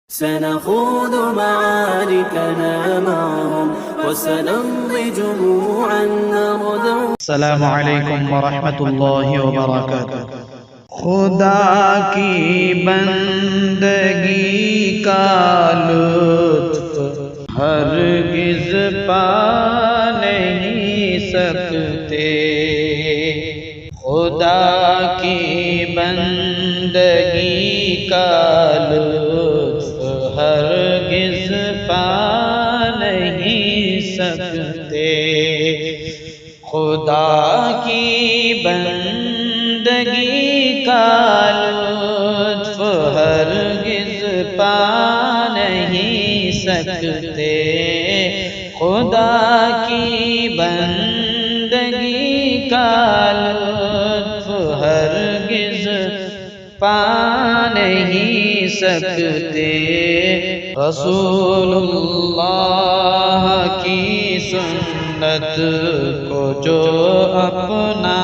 سنخوض معاركنا معهم وسنمضي جموعا نرذو. السلام علیکم ورحمۃ اللہ وبرکاتہ۔ خدا کی بندگی کا لطف ہرگز پا نہیں سکتے، خدا کی بندگی کا لطف ہرگز پا نہیں سکتے، خدا کی بندگی کا لطف ہرگز پا نہیں سکتے، خدا کی بندگی کا لطف ہرگز پا نہیں سکتے۔ رسول اللہ کی سنت کو جو اپنا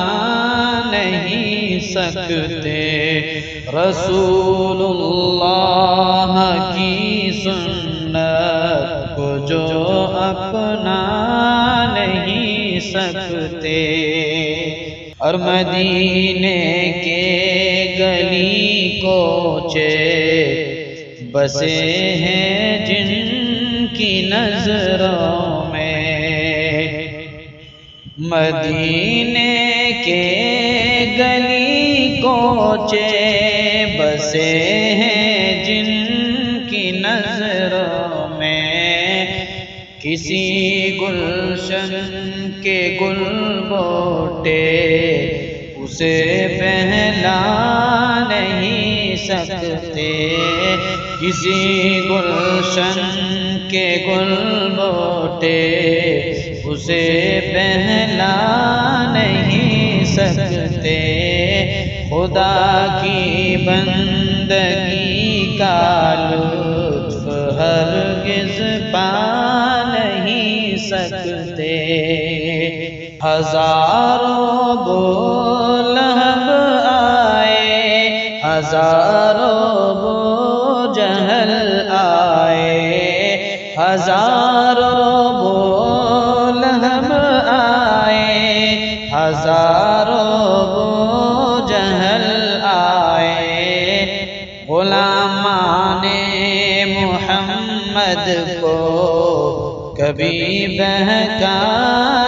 نہیں سکتے، رسول اللہ کی سنت کو جو اپنا نہیں سکتے، اور مدینے کے گلی کوچے بسے ہیں جن کی نظروں میں، مدینے کے گلی کوچے بسے ہیں جن کی نظروں میں، کسی گلشن کے گل بوٹے اسے پہلا نہیں سکتے، کسی گلشن کے گل بوٹے اسے پہلا نہیں سکتے، خدا کی بندگی کا لطف ہرگز پا نہیں سکتے۔ ہزاروں بولہب آئے، ہزاروں بوجہل آئے، ہزاروں بولہب آئے، ہزاروں بوجہل آئے، غلامان محمد کو کبھی بہکا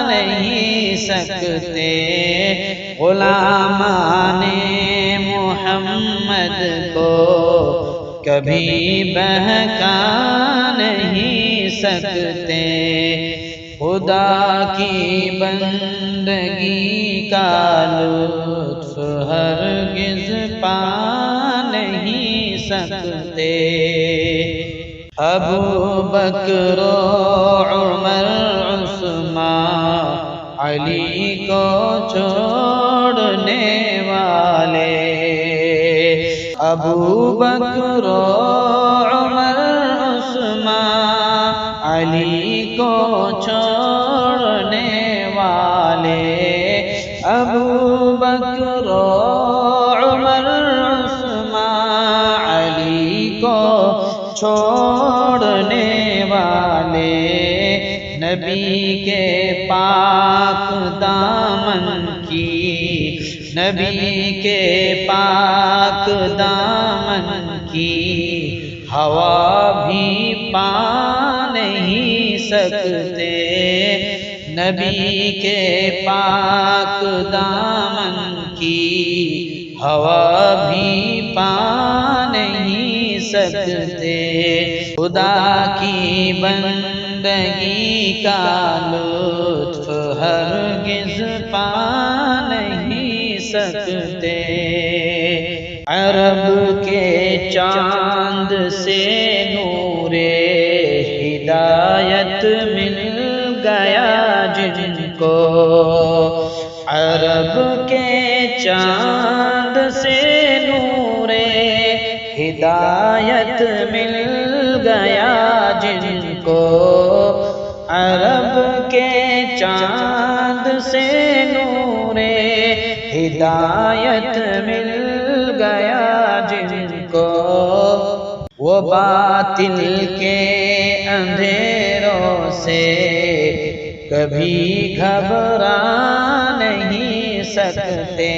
نہیں سکتے، غلامان محمد کو کبھی بہکا نہیں سکتے، خدا کی بندگی کا لطف ہرگز پا نہیں سکتے۔ ابو بکر و عمر عثمان علی کو چھوڑنے والے، ابو بکر و عمر عثمان علی کو چھوڑنے والے، ابو بکر و عمر عثمان علی کو چھوڑنے والے، نبی کے پاک دامن کی، نبی کے پاک دامن کی ہوا بھی پا نہیں سکتے، نبی کے پاک دامن کی ہوا بھی پا نہیں سکتے، خدا کی بندگی کا لطف ہرگز پا نہیں سکتے۔ عرب کے چاند سے نور ہدایت مل گیا جن کو، عرب کے چاند سے نور ہدایت مل گیا جن کو، عرب کے چاند سے نور ہدایت مل گیا جن کو، وہ وہ باطل کے اندھیروں سے کبھی گھبرا نہیں سکتے،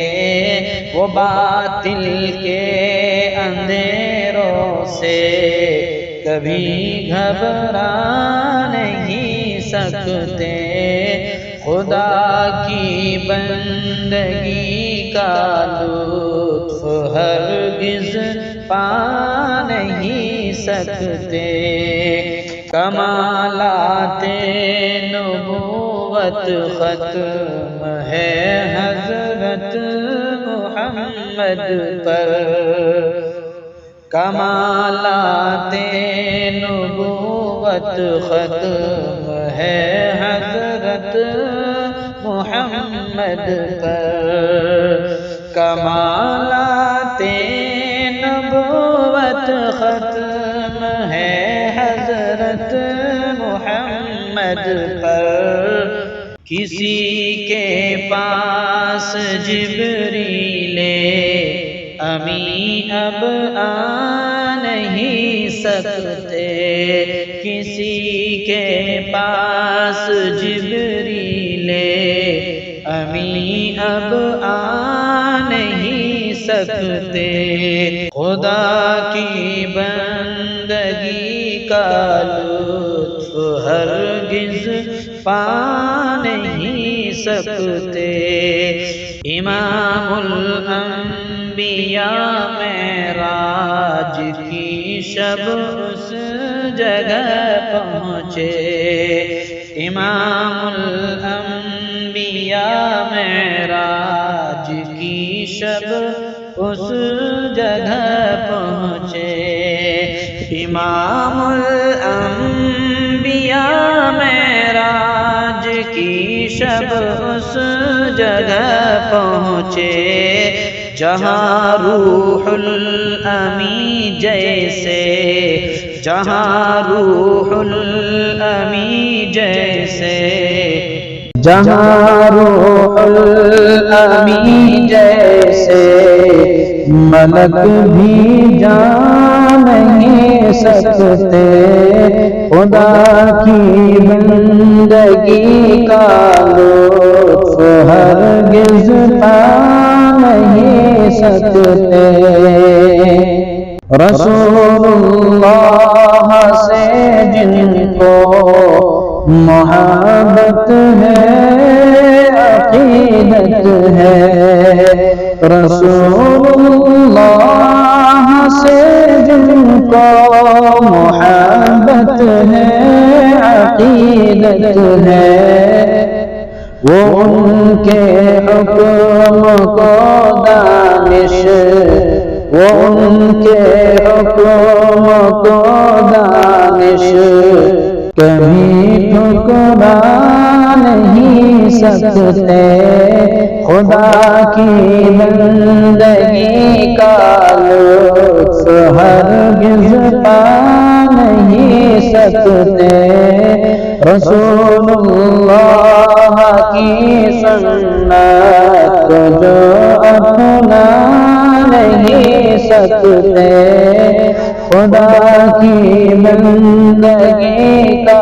وہ باطل کے اندھیروں سے کبھی گھبرا نہیں سکتے، خدا کی بندگی کا لطف ہرگز پا نہیں سکتے، کمالات نبوت ختم ہے حضرت محمد پر، کمالات نبوت ختم ہے حضرت محمد پر، کمالات نبوت ختم ہے حضرت محمد پر، کسی کے پاس جبریل امی اب آ نہیں سکتے، کسی کے پاس جبریل امی اب آ نہیں سکتے، خدا کی بندگی کا لطف ہرگز پا نہیں سکتے، امام الانبیاء معراج کی شب اس جگہ پہنچے، امام الانبیاء معراج کی شب اس جگہ پہنچے، امام الانبیاء معراج کی شب اس جگہ پہنچے، جہاں روح الامی جیسے، جہاں روح الامی جیسے، جہاں روح الامی جیسے ملک بھی جا نہیں سکتے، خدا کی بندگی کا لطف ہرگز پا نہیں سکتے، رسول اللہ سے جن کو محبت ہے عقیدت ہے، رسول اللہ سے جن کو محبت ہے عقیدت ہے، وہ ان کے حکم کو دانش، وہ ان کے حکم کو دانش کبھی ٹھکرا نہیں سکتے، خدا کی بندگی کا لطف ہرگز پا نہیں سکتے، رسول اللہ کی سنت کو جو اپنا نہیں سکتے، خدا کی بندگی کا